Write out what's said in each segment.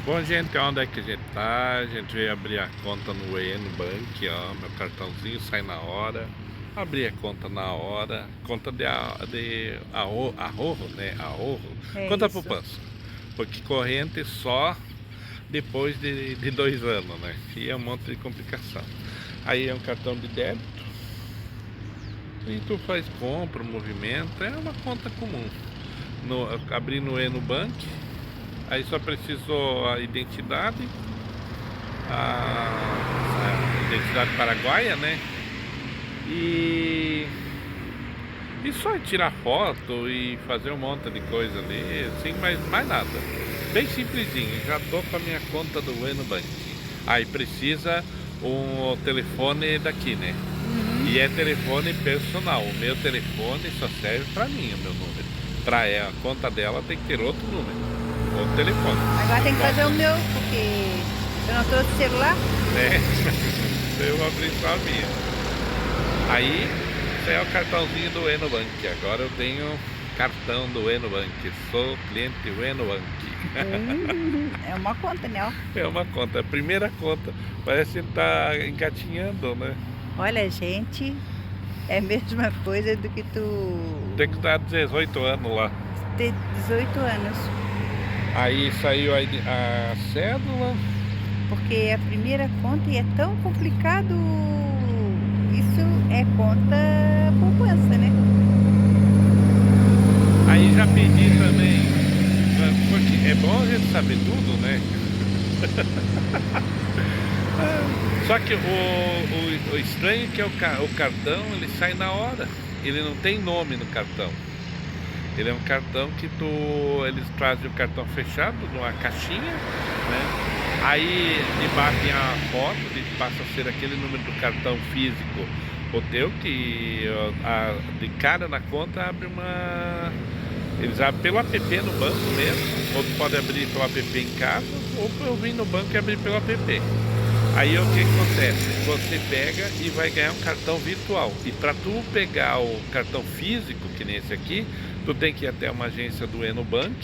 Bom, gente, onde é que a gente tá? A gente veio abrir a conta no Nubank, ó. Meu cartãozinho sai na hora. Abri a conta na hora. Conta de ahorro, né? Ahorro. É Conta isso. poupança. Porque corrente só depois de 2 anos, né? E é um monte de complicação. Aí é um cartão de débito. E tu faz compra, movimento. É uma conta comum. Abri no Nubank. Aí só precisou a identidade, a identidade paraguaia, né? E, e só tirar foto e fazer um monte de coisa ali, assim, mas mais nada. Bem simplesinho, já tô com a minha conta do Nubank. Aí precisa um telefone daqui, né? Uhum. E é telefone personal. O meu telefone só serve pra mim, o meu número. Pra ela, a conta dela tem que ter outro número, outro telefone. Agora Não tem que pode. fazer o meu, porque eu não trouxe celular. É, eu vou abrir só a minha. Aí, esse é o cartãozinho do Nubank. Agora eu tenho cartão do Nubank. Sou cliente do Nubank. É uma conta, né? Ó. É uma conta, a primeira conta. Parece que tá engatinhando, né? Olha, gente, é a mesma coisa do que tu Tem que estar 18 anos lá. ter 18 anos. Aí saiu a cédula. Porque a primeira conta e é tão complicado. Isso é conta poupança, né? Aí já pedi também. Porque é bom a gente saber tudo, né? Só que o estranho é que o cartão ele sai na hora. Ele não tem nome no cartão. Ele é um cartão que eles trazem o cartão fechado numa caixinha, né? Aí debaixo tem a foto, passa a ser aquele número do cartão físico, o teu, que de cara na conta abre uma. Eles abrem pelo app no banco mesmo, ou tu pode abrir pelo app em casa, ou eu vim no banco e abrir pelo app. Aí o que acontece? Você pega e vai ganhar um cartão virtual. E para tu pegar o cartão físico, que nem esse aqui, tu tem que ir até uma agência do Nubank.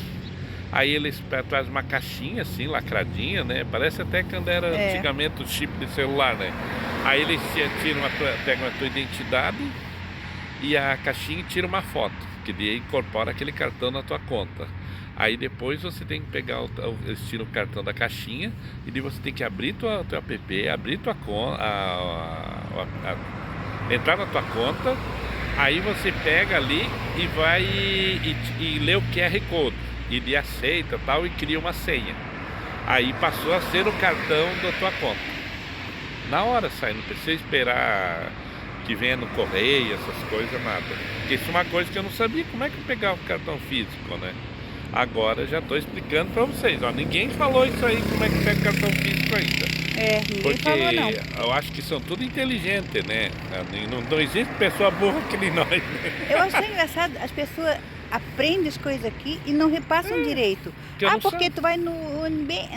Aí eles trazem uma caixinha assim, lacradinha, né? Parece até quando era É. antigamente o chip de celular, né? Aí eles pegam a tua identidade e a caixinha e tira uma foto, que daí incorpora aquele cartão na tua conta. Aí depois você tem que pegar eles tiram o cartão da caixinha e daí você tem que abrir teu app, abrir tua conta, entrar na tua conta. Aí você pega ali e vai e lê o QR Code e de aceita tal e cria uma senha. Aí passou a ser o cartão da tua conta. Na hora sai, não precisa esperar que venha no correio, essas coisas, nada. Porque isso é uma coisa que eu não sabia, como é que eu pegava o cartão físico, né? Agora já estou explicando para vocês, ó, ninguém falou isso aí, como é que pega o cartão físico ainda. É, ninguém Porque falou não. eu acho que são tudo inteligentes, né? Não existe pessoa burra que nem nós, né? Eu achei engraçado, as pessoas aprendem as coisas aqui e não repassam direito. Que eu Ah, não porque sei. tu vai no Nubank,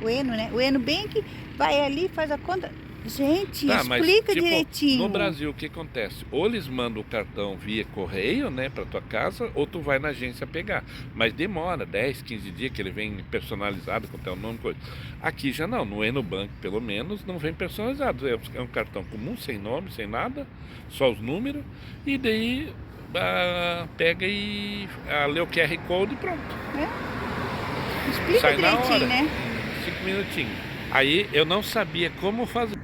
o Eno, né? O Nubank, vai ali, faz a conta. Gente, Tá, mas explica tipo, no direitinho. Brasil o que acontece? Ou eles mandam o cartão via correio, né, pra tua casa, ou tu vai na agência pegar. Mas demora 10, 15 dias que ele vem personalizado com teu nome, coisa. Aqui já não, no Nubank pelo menos não vem personalizado. É um cartão comum, sem nome, sem nada, só os números, e daí pega e lê o QR Code e pronto. Explica Sai na direitinho, hora, né? em 5 minutinhos. Aí eu não sabia como fazer.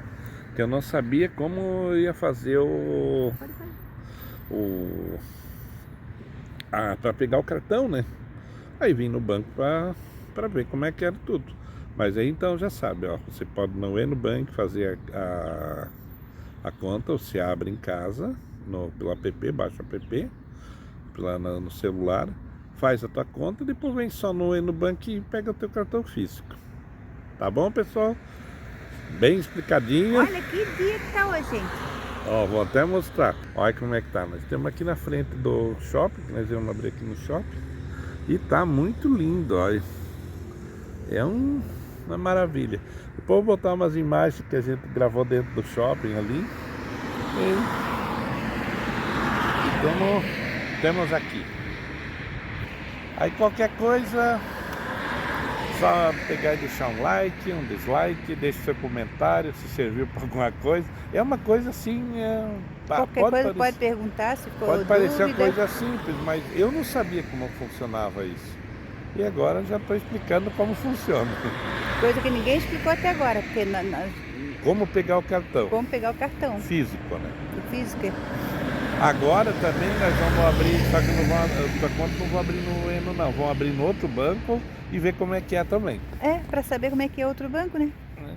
Que eu não sabia como eu ia fazer o para pegar o cartão, né? Aí vim no banco para ver como é que era tudo. Mas aí então já sabe, ó, você pode não ir no banco fazer a conta, ou se abre em casa pelo app, baixa o app no celular, faz a tua conta, depois vem só no banco e pega o teu cartão físico. Tá bom, pessoal? Bem explicadinho. Olha que dia que tá hoje, gente. Ó, vou até mostrar. Olha como é que tá. Nós temos aqui na frente do shopping, que nós vamos abrir aqui no shopping. E tá muito lindo, olha. É uma maravilha. Depois eu vou botar umas imagens que a gente gravou dentro do shopping ali. Temos aqui. Aí qualquer coisa, só pegar e deixar um like, um dislike, deixe seu comentário se serviu para alguma coisa. É uma coisa assim, Qualquer coisa pode perguntar, se for pode parecer uma dúvida. coisa simples, mas eu não sabia como funcionava isso. E agora já estou explicando como funciona. Coisa que ninguém explicou até agora, porque Como pegar o cartão como pegar o cartão físico, né? do físico. Agora também nós vamos abrir, só que não vamos, por conta não vou abrir no Eno não, vamos abrir no outro banco e ver como é que é também. É, para saber como é que é outro banco, né? Né?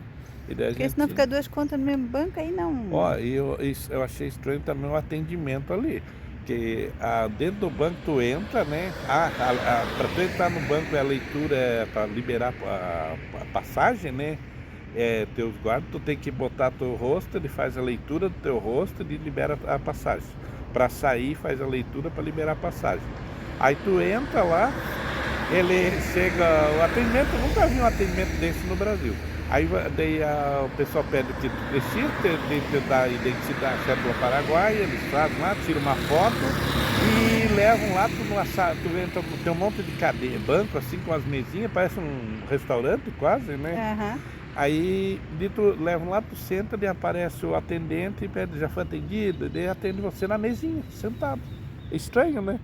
E daí a Porque gente... senão fica duas contas no mesmo banco, aí não... Ó, e eu achei estranho também o atendimento ali. Porque dentro do banco tu entra, né? Para tu entrar no banco é a leitura para liberar a passagem, né? Teus guardas, tu tem que botar teu rosto, ele faz a leitura do teu rosto e libera a passagem. Para sair, faz a leitura para liberar a passagem. Aí tu entra lá, ele chega, o atendimento, eu nunca vi um atendimento desse no Brasil. Aí daí o pessoal pede o que tu precisa, tem que dar a identidade, cédula paraguaia, eles fazem lá, tiram uma foto e levam lá, tu entra, tem um monte de cadeia, banco assim com as mesinhas, parece um restaurante quase, né? Aham. Aí tu levam lá, tu senta, daí aparece o atendente e pede, já foi atendido, daí atende você na mesinha, sentado. Estranho, né?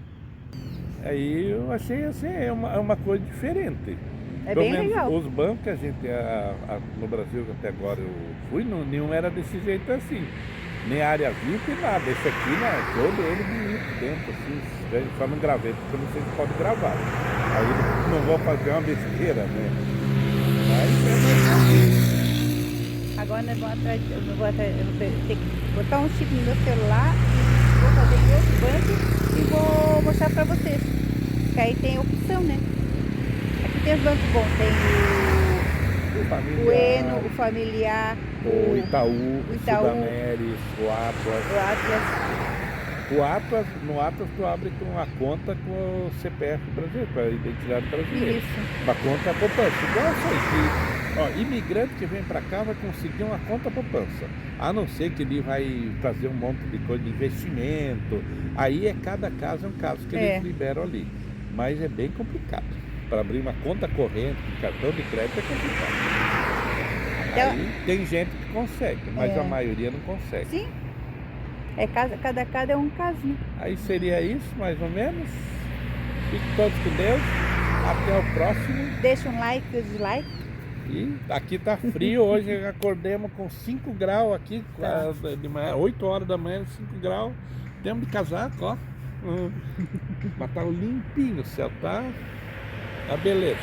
Aí eu achei assim, é uma coisa diferente. É Pelo bem menos legal. os bancos que a gente, no Brasil até agora eu fui, nenhum era desse jeito assim. Nem área VIP, nada. Esse aqui, né, todo ele bonito dentro, assim, estranho. Só não gravei, porque eu não sei se pode gravar. Aí não vou fazer uma besteira, né? Mas Agora nós vamos atrás, eu vou ter que botar um chip no meu celular e vou fazer em outro banco e vou mostrar para vocês. Que aí tem opção, né? Aqui tem os bancos bons, tem o Eno, o Familiar, o Itaú, o Itaú, Sudameris, o Atlas. No Atlas tu abre com a conta com o CPF brasileiro, com a identidade brasileira. Isso. Uma conta poupança. Igual isso aí. Ó, imigrante que vem para cá vai conseguir uma conta poupança. A não ser que ele vai fazer um monte de coisa de investimento. Aí cada caso é um caso que eles liberam ali. Mas é bem complicado. Para abrir uma conta corrente com cartão de crédito é complicado. Então, aí tem gente que consegue, mas a maioria não consegue. Sim. Cada é um casinho. Aí seria isso, mais ou menos. Fiquem todos com Deus. Até o próximo. Deixa um like e dislike. E aqui tá frio hoje, acordemos com 5 graus aqui, de manhã, 8 horas da manhã, 5 graus. Temos de casaco, ó. Mas tá limpinho o céu, tá beleza.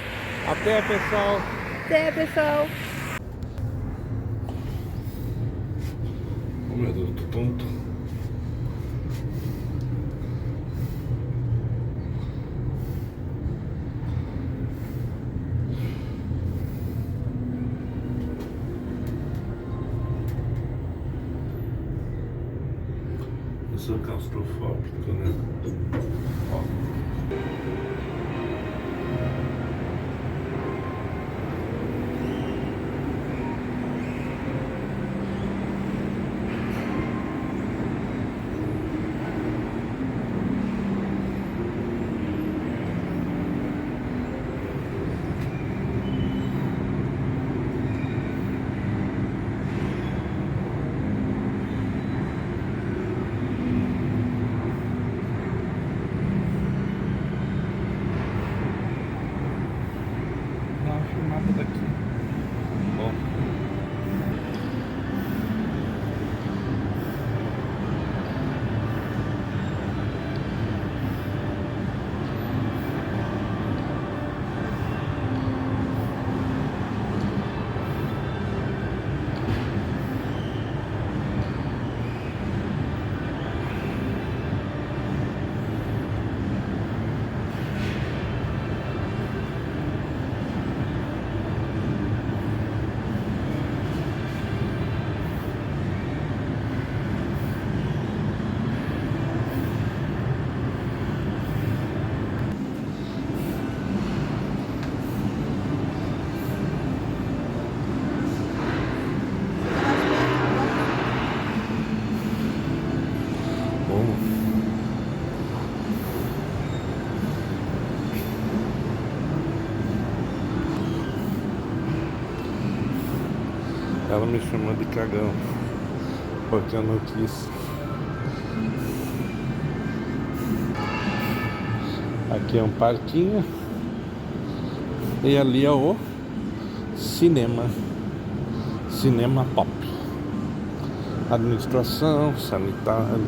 Até, pessoal. Até, pessoal. Oh, meu Deus, eu tô tonto. Eu sou claustrofóbico, né? Ó. Ela me chamou de cagão porque eu não quis. Aqui é um parquinho. E ali é o cinema. Cinema Pop. Administração, sanitário.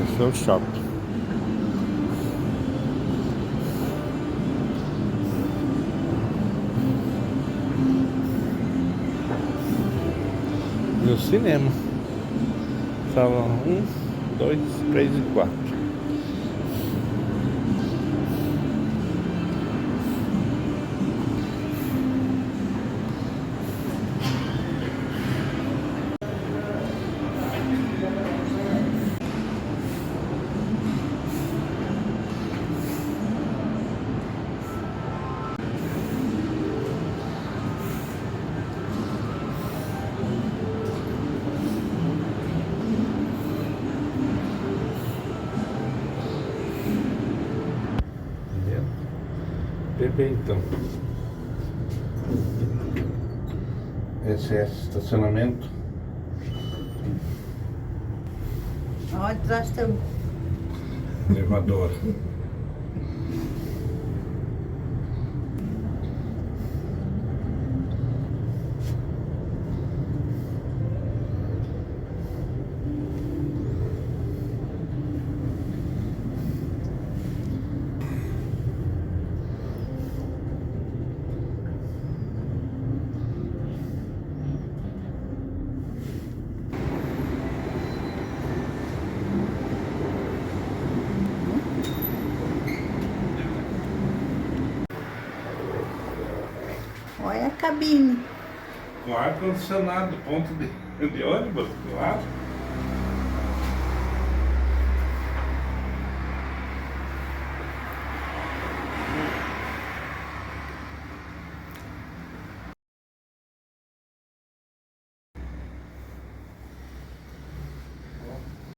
Esse é o shopping. E o cinema. Sala 1, 2, 3 e 4. Perfeito. Esse é estacionamento. Onde nós estamos? Elevador. Olha a cabine. Com ar-condicionado, ponto de ônibus do lado.